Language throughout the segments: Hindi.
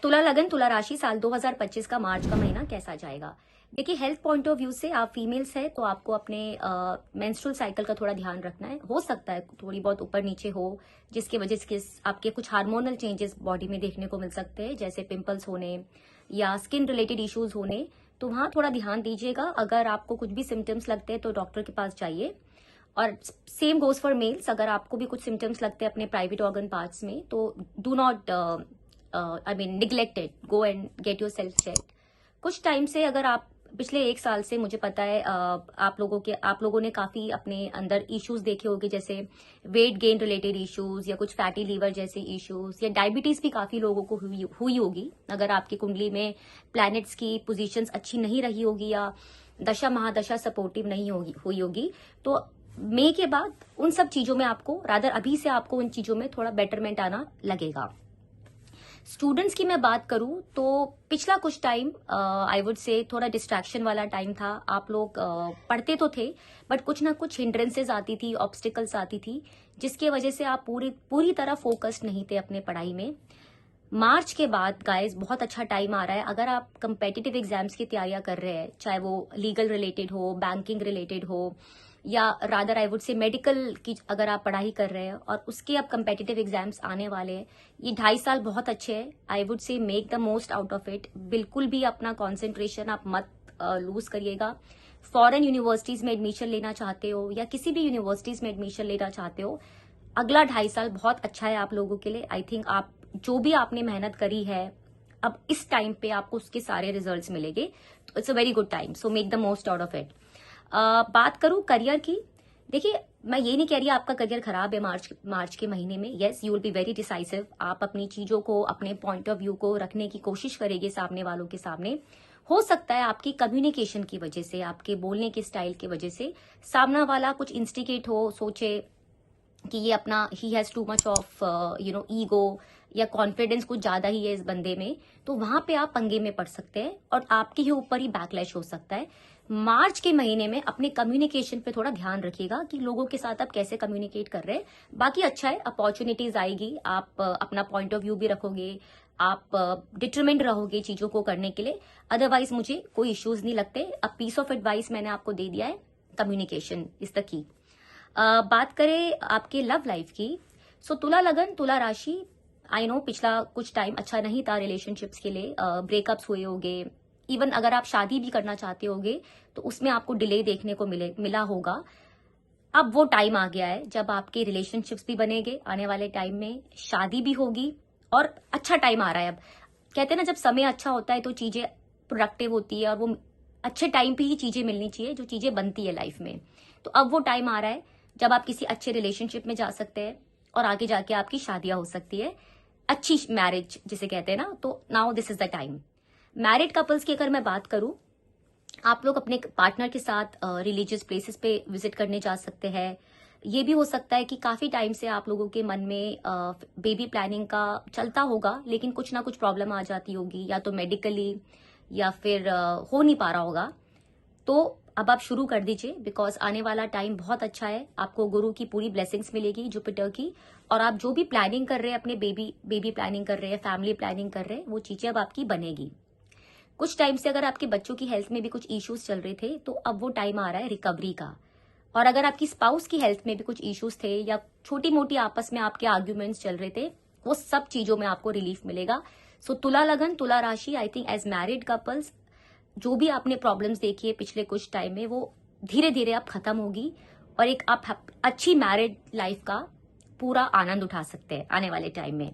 तुला लगन तुला राशि साल 2025 का मार्च का महीना कैसा जाएगा। देखिए, हेल्थ पॉइंट ऑफ व्यू से आप फीमेल्स है तो आपको अपने मेंस्ट्रुअल साइकिल का थोड़ा ध्यान रखना है। हो सकता है थोड़ी बहुत ऊपर नीचे हो, जिसकी वजह से आपके कुछ हार्मोनल चेंजेस बॉडी में देखने को मिल सकते हैं, जैसे पिंपल्स होने या स्किन रिलेटेड इश्यूज होने। तो वहां थोड़ा ध्यान दीजिएगा। अगर आपको कुछ भी सिम्टम्स लगते हैं तो डॉक्टर के पास जाइए। और सेम गोज फॉर मेल्स, अगर आपको भी कुछ सिम्टम्स लगते हैं अपने प्राइवेट ऑर्गन पार्ट्स में तो do not neglect it, go and get yourself check. कुछ टाइम से अगर आप पिछले 1 साल से मुझे पता है आप लोगों ने काफी अपने अंदर इश्यूज देखे होंगे, जैसे वेट गेन रिलेटेड इश्यूज या कुछ फैटी लीवर जैसे इश्यूज या डायबिटीज भी काफी लोगों को हुई होगी। अगर आपकी कुंडली में प्लैनेट्स की पोजीशंस अच्छी नहीं रही होगी या दशा महादशा सपोर्टिव नहीं हुई होगी तो मई के बाद उन सब चीजों में आपको रादर अभी से आपको उन चीजों में थोड़ा बेटरमेंट आना लगेगा। स्टूडेंट्स की मैं बात करूं तो पिछला कुछ टाइम आई वुड से थोड़ा डिस्ट्रैक्शन वाला टाइम था। आप लोग पढ़ते तो थे बट कुछ ना कुछ हिंड्रेंसेज आती थी, ऑब्स्टिकल्स आती थी, जिसकी वजह से आप पूरी तरह फोकस्ड नहीं थे अपने पढ़ाई में। मार्च के बाद गाइस बहुत अच्छा टाइम आ रहा है। अगर आप कंपेटिटिव एग्जाम्स की तैयारियां कर रहे हैं, चाहे वो लीगल रिलेटेड हो, बैंकिंग रिलेटेड हो या rather I would say medical की अगर आप पढ़ाई कर रहे हैं और उसके अब कंपेटिटिव एग्जाम्स आने वाले हैं, ये 2.5 साल बहुत अच्छे हैं। I would say make the most out of it. बिल्कुल भी अपना कॉन्सेंट्रेशन आप मत लूज करिएगा। फॉरेन यूनिवर्सिटीज में एडमिशन लेना चाहते हो या किसी भी यूनिवर्सिटीज में एडमिशन लेना चाहते हो, अगला 2.5 साल बहुत अच्छा है आप लोगों के लिए। आई थिंक आप जो भी आपने मेहनत करी है अब इस टाइम पे आपको उसके सारे रिजल्ट्स मिलेंगे, तो it's a very good time, so make the most out of it. बात करूं करियर की, देखिए मैं ये नहीं कह रही आपका करियर खराब है मार्च के महीने में। Yes, you will be very decisive. आप अपनी चीजों को, अपने पॉइंट ऑफ व्यू को रखने की कोशिश करेंगे सामने वालों के सामने। हो सकता है आपकी कम्युनिकेशन की वजह से, आपके बोलने के स्टाइल की वजह से सामना वाला कुछ इंस्टिगेट हो, सोचे कि ये अपना he has too much of ego या कॉन्फिडेंस कुछ ज्यादा ही है इस बंदे में, तो वहां पे आप पंगे में पड़ सकते हैं और आपके ही ऊपर ही बैकलैश हो सकता है। मार्च के महीने में अपने कम्युनिकेशन पे थोड़ा ध्यान रखिएगा कि लोगों के साथ आप कैसे कम्युनिकेट कर रहे हैं। बाकी अच्छा है, अपॉर्चुनिटीज आएगी, आप अपना पॉइंट ऑफ व्यू भी रखोगे, आप डिटरमिन्ड रहोगे चीजों को करने के लिए। अदरवाइज मुझे कोई इश्यूज नहीं लगते। अब पीस ऑफ एडवाइस मैंने आपको दे दिया है, कम्युनिकेशन इज द की। बात करें आपके लव लाइफ की, सो तुला लगन तुला राशि, आई नो पिछला कुछ टाइम अच्छा नहीं था रिलेशनशिप्स के लिए, ब्रेकअप्स हुए होंगे। इवन अगर आप शादी भी करना चाहते होंगे तो उसमें आपको डिले देखने को मिला होगा। अब वो टाइम आ गया है जब आपके रिलेशनशिप्स भी बनेंगे, आने वाले टाइम में शादी भी होगी और अच्छा टाइम आ रहा है। अब कहते हैं ना, जब समय अच्छा होता है तो चीजें प्रोडक्टिव होती है और वो अच्छे टाइम पे ही चीजें मिलनी चाहिए जो चीजें बनती है लाइफ में। तो अब वो टाइम आ रहा है जब आप किसी अच्छे रिलेशनशिप में जा सकते हैं और आगे जाके आपकी शादियां हो सकती है, अच्छी मैरिज जिसे कहते हैं ना। तो now this is the time. Married couples की अगर मैं बात करूं, आप लोग अपने पार्टनर के साथ रिलीजियस प्लेसेस पे विजिट करने जा सकते हैं। ये भी हो सकता है कि काफी टाइम से आप लोगों के मन में बेबी प्लानिंग का चलता होगा, लेकिन कुछ ना कुछ प्रॉब्लम आ जाती होगी, या तो मेडिकली या फिर हो नहीं पा रहा होगा। तो अब आप शुरू कर दीजिए, बिकॉज आने वाला टाइम बहुत अच्छा है। आपको गुरु की पूरी ब्लेसिंग्स मिलेगी, जुपिटर की, और आप जो भी प्लानिंग कर रहे हैं, अपने बेबी प्लानिंग कर रहे हैं, फैमिली प्लानिंग कर रहे हैं, वो चीजें अब आपकी बनेगी। कुछ टाइम से अगर आपके बच्चों की हेल्थ में भी कुछ इश्यूज चल रहे थे तो अब वो टाइम आ रहा है रिकवरी का। और अगर आपकी स्पाउस की हेल्थ में भी कुछ इश्यूज थे या छोटी मोटी आपस में आपके आर्ग्यूमेंट्स चल रहे थे, वो सब चीजों में आपको रिलीफ मिलेगा। सो तुला लगन तुला राशि, I think as married couples जो भी आपने प्रॉब्लम्स देखी है पिछले कुछ टाइम में, वो धीरे धीरे अब खत्म होगी और एक आप अच्छी मैरिड लाइफ का पूरा आनंद उठा सकते हैं आने वाले टाइम में।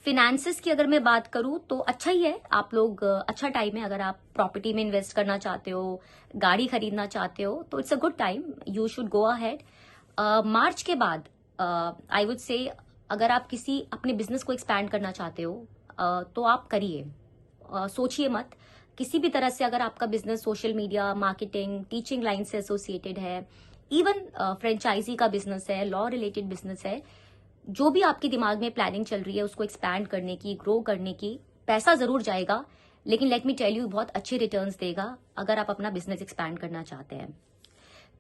फिनेंसेस की अगर मैं बात करूं तो अच्छा ही है। आप लोग अच्छा टाइम है अगर आप प्रॉपर्टी में इन्वेस्ट करना चाहते हो, गाड़ी खरीदना चाहते हो, तो it's a good time, you should go ahead. March के बाद आई वुड से अगर आप किसी अपने बिजनेस को एक्सपैंड करना चाहते हो तो आप करिए, सोचिए मत। किसी भी तरह से अगर आपका business social media, marketing, teaching line से एसोसिएटेड है, इवन फ्रेंचाइजी का बिजनेस है, लॉ रिलेटेड बिजनेस है, जो भी आपके दिमाग में प्लानिंग चल रही है उसको एक्सपैंड करने की, ग्रो करने की, पैसा जरूर जाएगा, लेकिन लेट मी टेल यू बहुत अच्छे रिटर्न्स देगा अगर आप अपना बिजनेस एक्सपैंड करना चाहते हैं।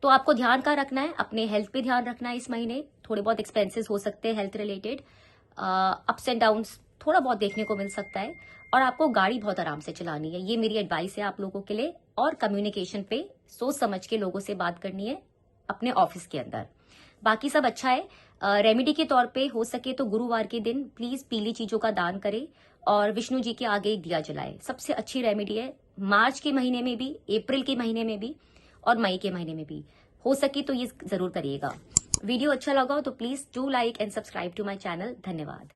तो आपको ध्यान का रखना है, अपने हेल्थ पे ध्यान रखना है। इस महीने थोड़े बहुत एक्सपेंसेस हो सकते हैं health related, ups and downs थोड़ा बहुत देखने को मिल सकता है। और आपको गाड़ी बहुत आराम से चलानी है, ये मेरी एडवाइस है आप लोगों के लिए। और कम्युनिकेशन पे सोच समझ के लोगों से बात करनी है अपने ऑफिस के अंदर। बाकी सब अच्छा है। रेमेडी के तौर पे हो सके तो गुरुवार के दिन प्लीज पीली चीजों का दान करें और विष्णु जी के आगे एक दिया जलाए। सबसे अच्छी रेमेडी है मार्च के महीने में भी, अप्रैल के महीने में भी और मई के महीने में भी। हो सके तो ये जरूर करिएगा। वीडियो अच्छा लगा हो तो please do like and subscribe to my channel. धन्यवाद।